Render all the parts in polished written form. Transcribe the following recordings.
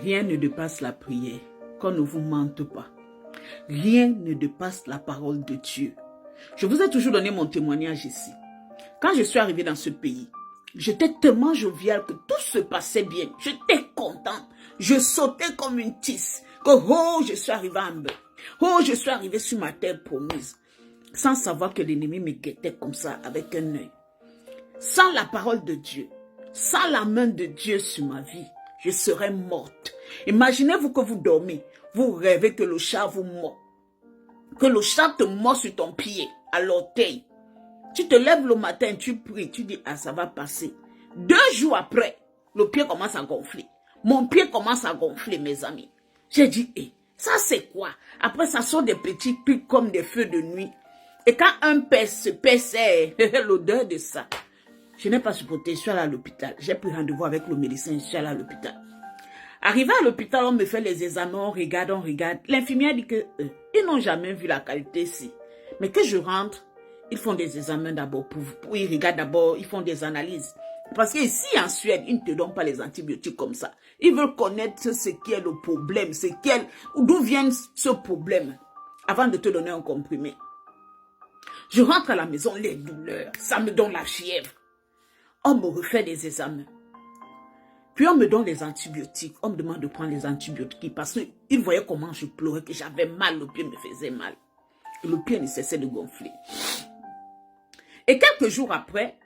Rien ne dépasse la prière. Qu'on ne vous mente pas. Rien ne dépasse la parole de Dieu. Je vous ai toujours donné mon témoignage ici. Quand je suis arrivée dans ce pays, j'étais tellement joviale que tout se passait bien. J'étais contente. Je sautais comme une tisse. Que oh, je suis arrivée en bas. Oh, je suis arrivée sur ma terre promise. Sans savoir que l'ennemi me guettait comme ça, avec un œil. Sans la parole de Dieu, sans la main de Dieu sur ma vie, je serais morte. Imaginez-vous que vous dormez, vous rêvez que le chat vous mord. Que le chat te mord sur ton pied, à l'orteil. Tu te lèves le matin, tu pries, tu dis, ah, ça va passer. 2 jours après, le pied commence à gonfler. Mon pied commence à gonfler, mes amis. J'ai dit, ça c'est quoi? Après, ça sort des petits pics comme des feux de nuit. Et quand un pèse se pèse, l'odeur de ça. Je n'ai pas supporté, je suis allée à l'hôpital. J'ai pris rendez-vous avec le médecin, je suis allée à l'hôpital. Arrivé à l'hôpital, on me fait les examens, on regarde. L'infirmière dit que ils n'ont jamais vu la qualité ici. Mais que je rentre, ils font des examens d'abord. Ils regardent d'abord, ils font des analyses. Parce qu'ici en Suède, ils ne te donnent pas les antibiotiques comme ça. Ils veulent connaître ce qui est le problème, d'où vient ce problème, avant de te donner un comprimé. Je rentre à la maison, les douleurs, ça me donne la fièvre. On me refait des examens. Puis on me donne les antibiotiques. On me demande de prendre les antibiotiques parce qu'ils voyaient comment je pleurais, que j'avais mal, le pied me faisait mal. Et le pied ne cessait de gonfler. Et quelques jours après,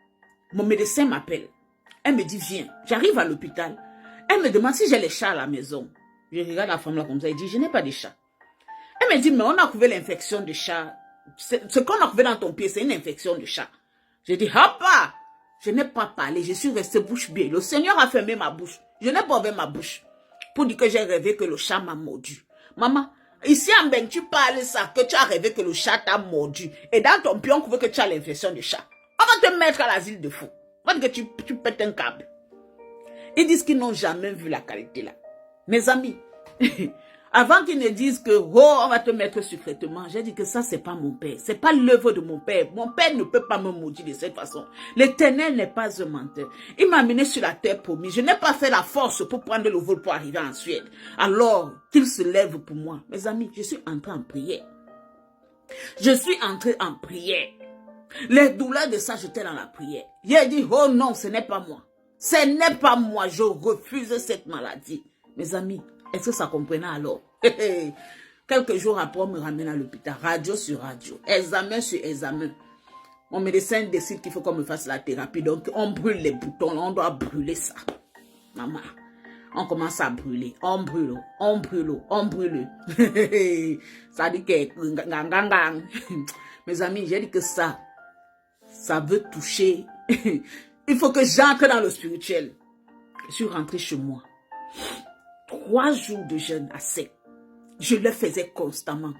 mon médecin m'appelle. Elle me dit, viens. J'arrive à l'hôpital. Elle me demande si j'ai les chats à la maison. Je regarde la femme là comme ça. Elle dit, je n'ai pas de chats. Elle me dit, mais on a trouvé l'infection de chat. Ce qu'on a trouvé dans ton pied, c'est une infection de chat. Je dis, hop! Je n'ai pas parlé, je suis restée bouche bée. Le Seigneur a fermé ma bouche. Je n'ai pas ouvert ma bouche pour dire que j'ai rêvé que le chat m'a mordu. Maman, ici en Ben, tu parles ça, que tu as rêvé que le chat t'a mordu. Et dans ton pied, on trouve que tu as l'infection de chat. On va te mettre à l'asile de fou. On va dire que tu pètes un câble. Ils disent qu'ils n'ont jamais vu la qualité là. Mes amis, avant qu'ils ne disent que, oh, on va te mettre sur traitement, j'ai dit que ça, c'est pas mon père. C'est pas l'œuvre de mon père. Mon père ne peut pas me maudire de cette façon. L'Éternel n'est pas un menteur. Il m'a amené sur la terre promise. Je n'ai pas fait la force pour prendre le vol pour arriver en Suède. Alors, qu'il se lève pour moi. Mes amis, je suis entré en prière. Je suis entré en prière. Les douleurs de ça, j'étais dans la prière. J'ai dit, oh non, ce n'est pas moi. Ce n'est pas moi. Je refuse cette maladie. Mes amis, est-ce que ça comprenait alors? Quelques jours après, on me ramène à l'hôpital. Radio sur radio. Examen sur examen. Mon médecin décide qu'il faut qu'on me fasse la thérapie. Donc, on brûle les boutons. On doit brûler ça. Maman, on commence à brûler. On brûle. On brûle. On brûle. Ça dit que... Mes amis, j'ai dit que ça veut toucher. Il faut que j'entre dans le spirituel. Je suis rentrée chez moi. 3 jours de jeûne à sec. Je le faisais constamment.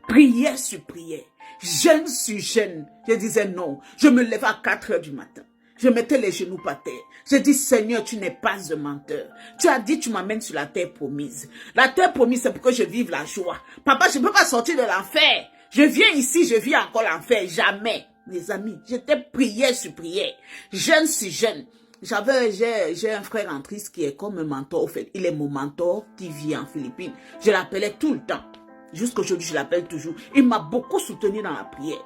Prière sur prière. Jeûne sur jeûne. Je disais non. Je me levais à 4 heures du matin. Je mettais les genoux par terre. Je dis, Seigneur, tu n'es pas un menteur. Tu as dit, tu m'amènes sur la terre promise. La terre promise, c'est pour que je vive la joie. Papa, je ne peux pas sortir de l'enfer. Je viens ici, je vis encore l'enfer. Jamais. Mes amis, j'étais prière sur prière. Jeûne sur jeûne. J'ai un frère en Christ qui est comme un mentor. En fait, il est mon mentor qui vit en Philippines. Je l'appelais tout le temps. Jusqu'aujourd'hui, je l'appelle toujours. Il m'a beaucoup soutenu dans la prière.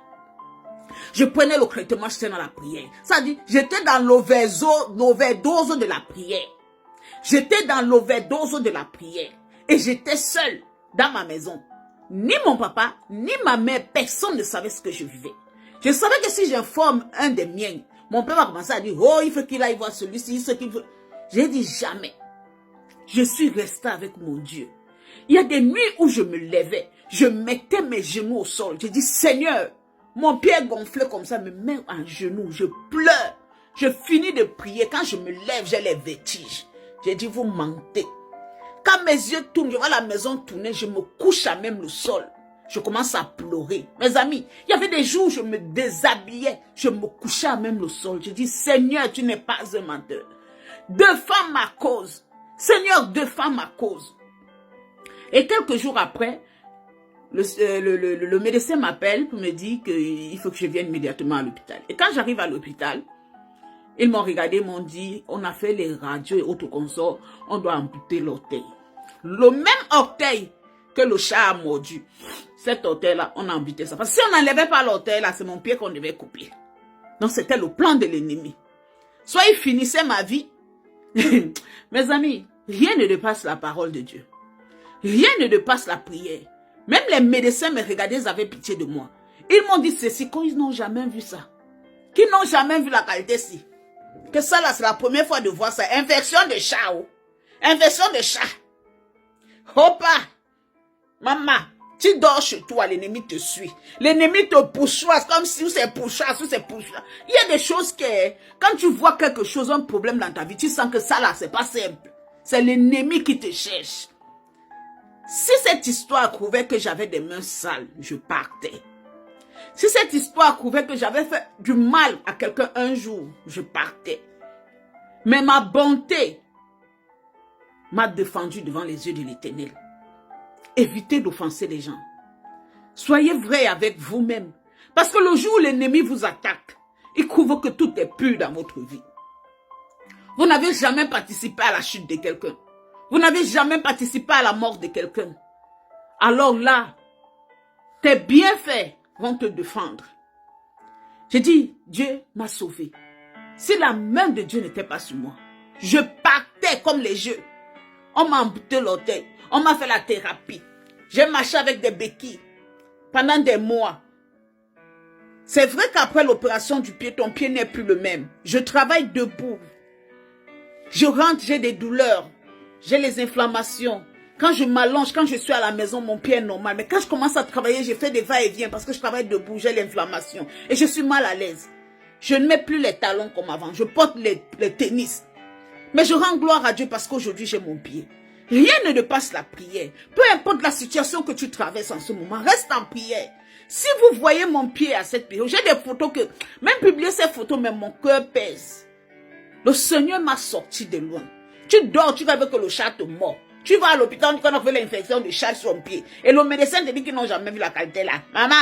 Je prenais le traitement, j'étais dans la prière. Ça dit, j'étais dans l'overdose de la prière. J'étais dans l'overdose de la prière. Et j'étais seule dans ma maison. Ni mon papa, ni ma mère, personne ne savait ce que je vivais. Je savais que si j'informe un des miens, mon père va commencer à dire, oh, il faut qu'il aille voir celui-ci, ce qu'il veut. J'ai dit jamais. Je suis restée avec mon Dieu. Il y a des nuits où je me levais, je mettais mes genoux au sol. J'ai dit, Seigneur, mon pied gonflé comme ça, me met en genoux, je pleure. Je finis de prier. Quand je me lève, j'ai les vertiges. J'ai dit, vous mentez. Quand mes yeux tournent, je vois la maison tourner, je me couche à même le sol. Je commence à pleurer. Mes amis, il y avait des jours où je me déshabillais. Je me couchais à même le sol. Je dis, Seigneur, tu n'es pas un menteur. Défends ma cause. Seigneur, défends ma cause. Et quelques jours après, le médecin m'appelle pour me dire qu'il faut que je vienne immédiatement à l'hôpital. Et quand j'arrive à l'hôpital, ils m'ont regardé, m'ont dit, on a fait les radios et autres consorts, on doit amputer l'orteil. Le même orteil que le chat a mordu. Cet orteil-là, on a embêté ça. Parce que si on n'enlevait pas l'orteil, là, c'est mon pied qu'on devait couper. Donc, c'était le plan de l'ennemi. Soit il finissait ma vie. Mes amis, rien ne dépasse la parole de Dieu. Rien ne dépasse la prière. Même les médecins me regardaient, ils avaient pitié de moi. Ils m'ont dit ceci, quand ils n'ont jamais vu ça. Qu'ils n'ont jamais vu la qualité ci. Que ça, là, c'est la première fois de voir ça. Infection de chat, oh. Infection de chat. Hopa. Maman, tu dors chez toi, l'ennemi te suit. L'ennemi te pourchasse comme si c'est pourchasse, Il y a des choses que, quand tu vois quelque chose, un problème dans ta vie, tu sens que ça, là, c'est pas simple. C'est l'ennemi qui te cherche. Si cette histoire prouvait que j'avais des mains sales, je partais. Si cette histoire prouvait que j'avais fait du mal à quelqu'un un jour, je partais. Mais ma bonté m'a défendu devant les yeux de l'Éternel. Évitez d'offenser les gens. Soyez vrai avec vous-même. Parce que le jour où l'ennemi vous attaque, il prouve que tout est pur dans votre vie. Vous n'avez jamais participé à la chute de quelqu'un. Vous n'avez jamais participé à la mort de quelqu'un. Alors là, tes bienfaits vont te défendre. J'ai dit, Dieu m'a sauvé. Si la main de Dieu n'était pas sur moi, je partais comme les jeux. On m'a amputé l'orteil. On m'a fait la thérapie. J'ai marché avec des béquilles pendant des mois. C'est vrai qu'après l'opération du pied, ton pied n'est plus le même. Je travaille debout. Je rentre, j'ai des douleurs. J'ai les inflammations. Quand je m'allonge, quand je suis à la maison, mon pied est normal. Mais quand je commence à travailler, je fais des va-et-vient parce que je travaille debout, j'ai l'inflammation. Et je suis mal à l'aise. Je ne mets plus les talons comme avant. Je porte les tennis. Mais je rends gloire à Dieu parce qu'aujourd'hui, j'ai mon pied. Rien ne dépasse la prière. Peu importe la situation que tu traverses en ce moment, reste en prière. Si vous voyez mon pied à cette période, j'ai des photos que, même publier ces photos, mais mon cœur pèse. Le Seigneur m'a sorti de loin. Tu dors, tu rêves que le chat te mord. Tu vas à l'hôpital, on a fait l'infection de chat sur ton pied. Et le médecin te dit qu'ils n'ont jamais vu la qualité là. Maman,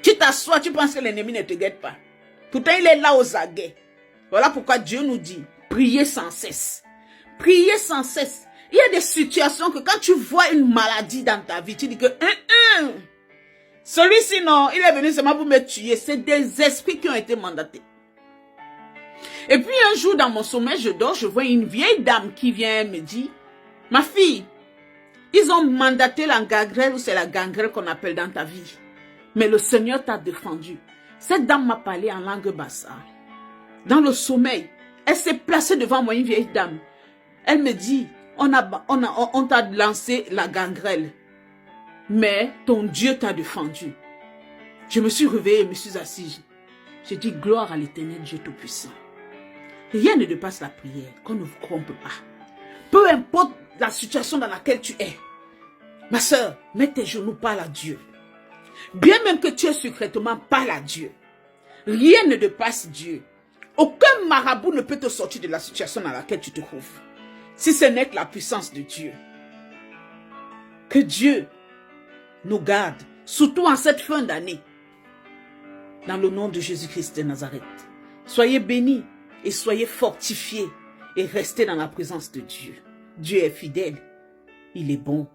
tu t'assois, tu penses que l'ennemi ne te guette pas. Pourtant, il est là aux aguets. Voilà pourquoi Dieu nous dit, priez sans cesse. Priez sans cesse. Il y a des situations que quand tu vois une maladie dans ta vie, tu dis que celui-ci non, il est venu seulement pour me tuer. C'est des esprits qui ont été mandatés. Et puis un jour dans mon sommeil, je dors, je vois une vieille dame qui vient me dire, ma fille, ils ont mandaté la gangrène ou c'est la gangrène qu'on appelle dans ta vie. Mais le Seigneur t'a défendu. Cette dame m'a parlé en langue bassa. Dans le sommeil, elle s'est placée devant moi, une vieille dame. Elle me dit, on t'a lancé la gangrène. Mais ton Dieu t'a défendu. Je me suis réveillée et me suis assise. J'ai dit, gloire à l'Éternel Dieu Tout-Puissant. Rien ne dépasse la prière, qu'on ne vous trompe pas. Peu importe la situation dans laquelle tu es. Ma soeur, mets tes genoux, parle à Dieu. Bien même que tu es secrètement, parle à Dieu. Rien ne dépasse Dieu. Aucun marabout ne peut te sortir de la situation dans laquelle tu te trouves. Si ce n'est que la puissance de Dieu. Que Dieu nous garde, surtout en cette fin d'année. Dans le nom de Jésus-Christ de Nazareth. Soyez bénis et soyez fortifiés et restez dans la présence de Dieu. Dieu est fidèle, il est bon.